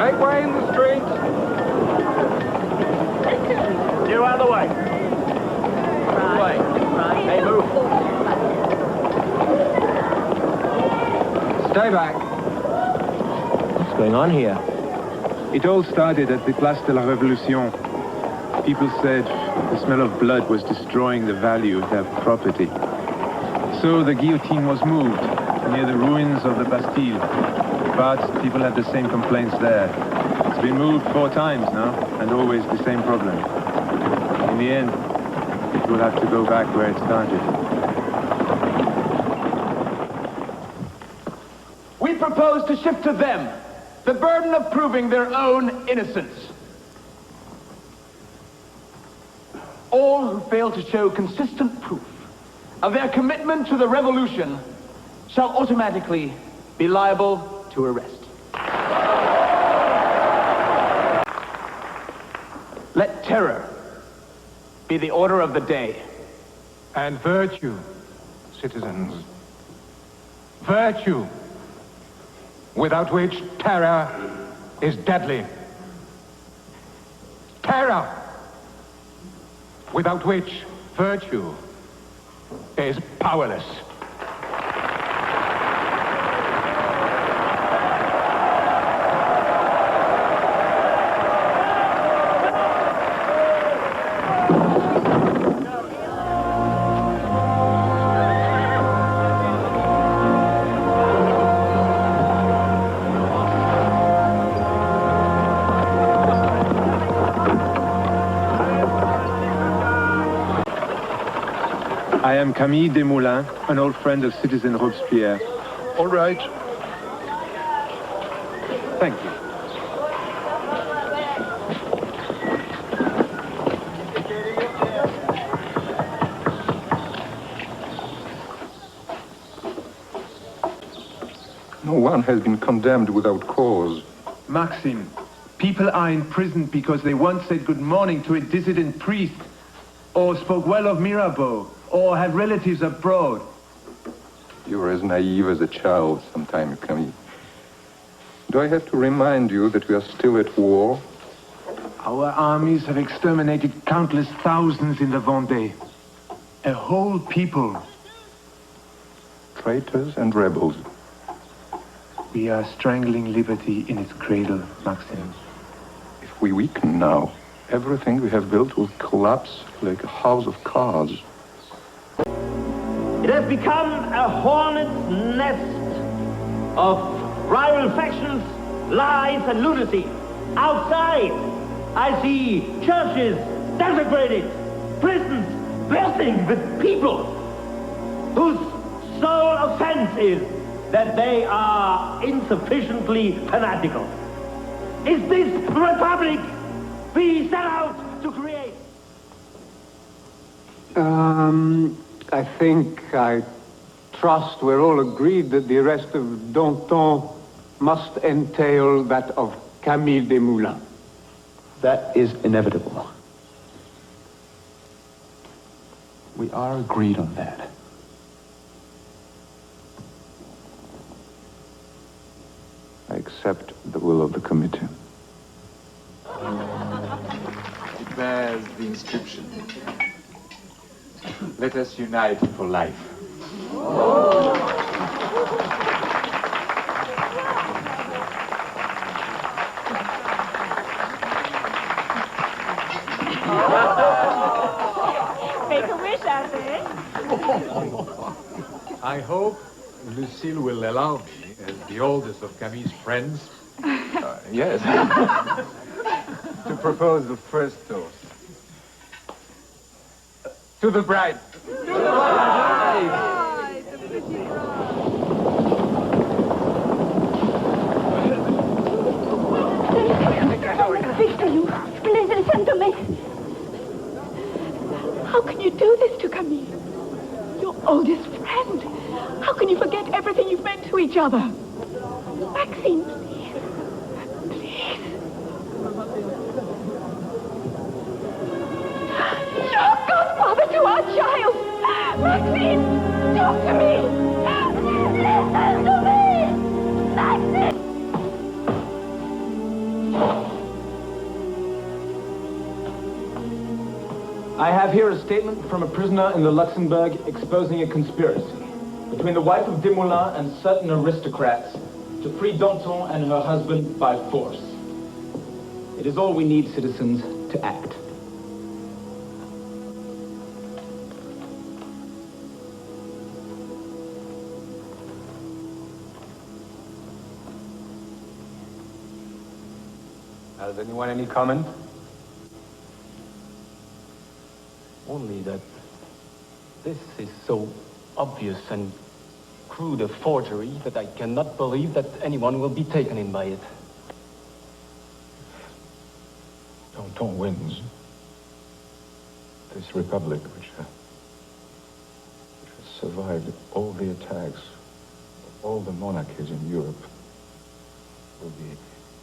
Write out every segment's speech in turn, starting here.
Make way in the streets. You out of the way. Right. Hey, move. Stay back. What's going on here? It all started at the Place de la Révolution. People said the smell of blood was destroying the value of their property. So the guillotine was moved near the ruins of the Bastille. But people had the same complaints there. It's been moved 4 times now, and always the same problem. In the end, it will have to go back where it started. We propose to shift to them the burden of proving their own innocence. All who fail to show consistent proof of their commitment to the revolution shall automatically be liable to arrest. Let terror be the order of the day. And virtue, citizens. Virtue, without which terror is deadly. Terror, without which virtue is powerless. I am Camille Desmoulins, an old friend of Citizen Robespierre. All right. Thank you. No one has been condemned without cause. Maxime, people are imprisoned because they once said good morning to a dissident priest, or spoke well of Mirabeau, or had relatives abroad. You're as naive as a child sometimes, Camille. Do I have to remind you that we are still at war? Our armies have exterminated countless thousands in the Vendée. A whole people. Traitors and rebels. We are strangling liberty in its cradle, Maxime. If we weaken now, everything we have built will collapse like a house of cards. It has become a hornet's nest of rival factions, lies, and lunacy. Outside, I see churches desecrated, prisons bursting with people whose sole offense is that they are insufficiently fanatical. Is this the republic we set out to create? I trust we're all agreed that the arrest of Danton must entail that of Camille Desmoulins. That is inevitable. We are agreed on that. I accept the will of the committee. It bears the inscription. Let us unite for life. Make a wish, I say. I hope Lucille will allow me, as the oldest of Camille's friends, Yes. to propose the first toast. To the bride. Victor, you, please listen to me. How can you do this to Camille? Your oldest friend. How can you forget everything you've meant to each other? Maxine, please. Please. You're godfather to our child. Maxine, talk to me. Listen to me. Maxine. I have here a statement from a prisoner in the Luxembourg exposing a conspiracy between the wife of Desmoulins and certain aristocrats to free Danton and her husband by force. It is all we need, citizens, to act. Has anyone any comment? Only that this is so obvious and crude a forgery that I cannot believe that anyone will be taken in by it. Danton wins. This republic, which has survived all the attacks of all the monarchies in Europe, will be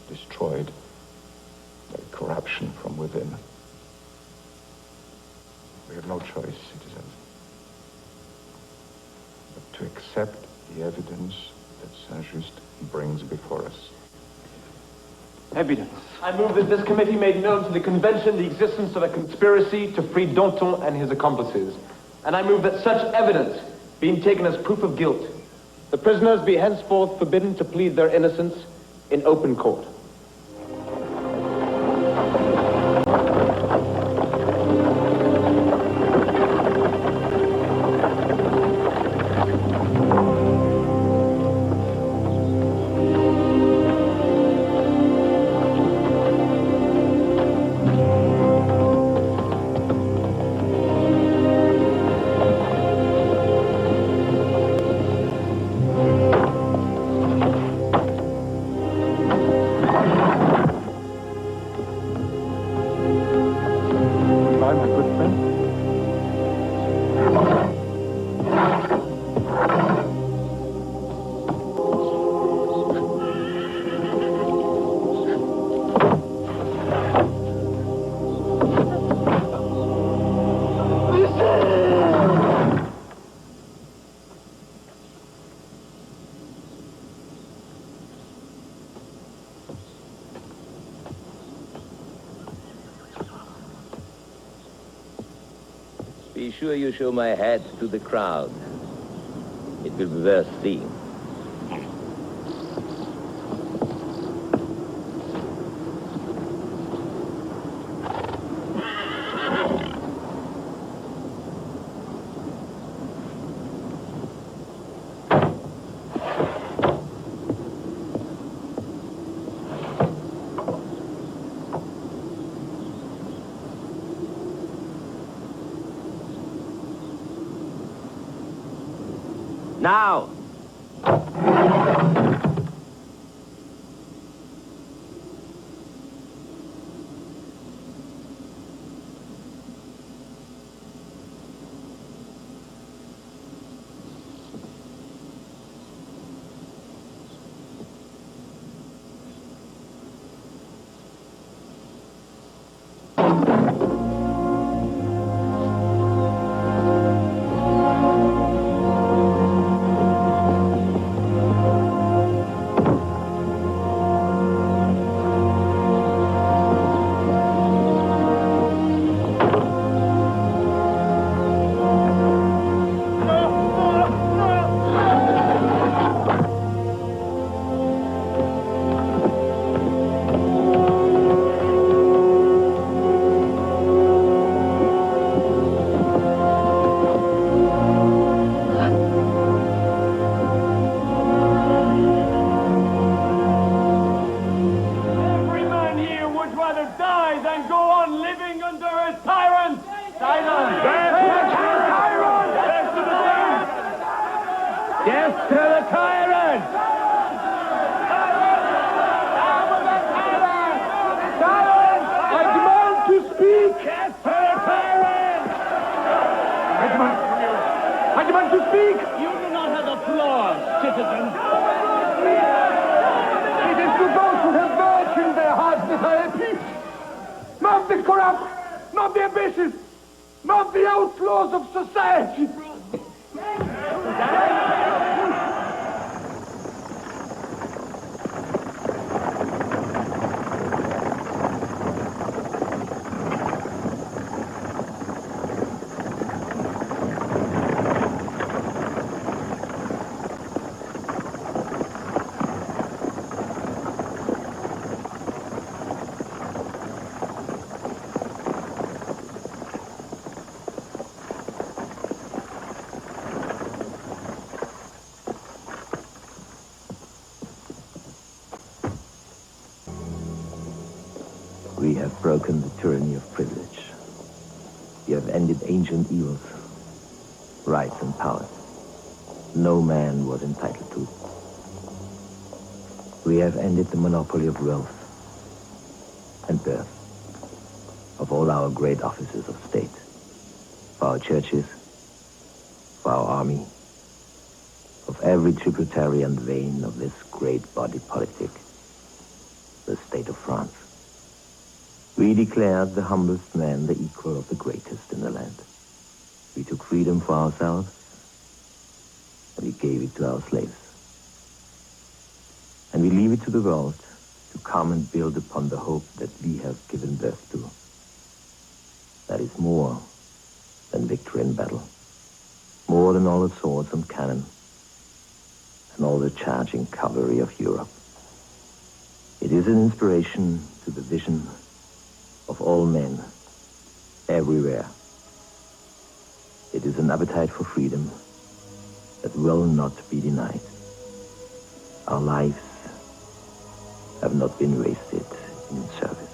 destroyed by corruption from within. We have no choice, citizens, but to accept the evidence that Saint-Just brings before us. Evidence. I move that this committee make known to the convention the existence of a conspiracy to free Danton and his accomplices. And I move that such evidence, being taken as proof of guilt, the prisoners be henceforth forbidden to plead their innocence in open court. Be sure you show my hat to the crowd. It will be worth seeing. Now! Death to the tyrant! Silence! I demand to speak! Death to the tyrant! I demand to speak! You do not have applause, citizen. It is to those who have virtue in their hearts that I appeal. Not the corrupt, not the ambitious, not the outlaws of society. We have broken the tyranny of privilege. We have ended ancient evils, rights and powers no man was entitled to. We have ended the monopoly of wealth and birth, of all our great offices of state, for our churches, for our army, of every tributary and vein of this great body politic, the state of France. We declared the humblest man the equal of the greatest in the land. We took freedom for ourselves, and we gave it to our slaves. And we leave it to the world to come and build upon the hope that we have given birth to. That is more than victory in battle, more than all the swords and cannon, and all the charging cavalry of Europe. It is an inspiration to the vision of all men, everywhere. It is an appetite for freedom that will not be denied. Our lives have not been wasted in service.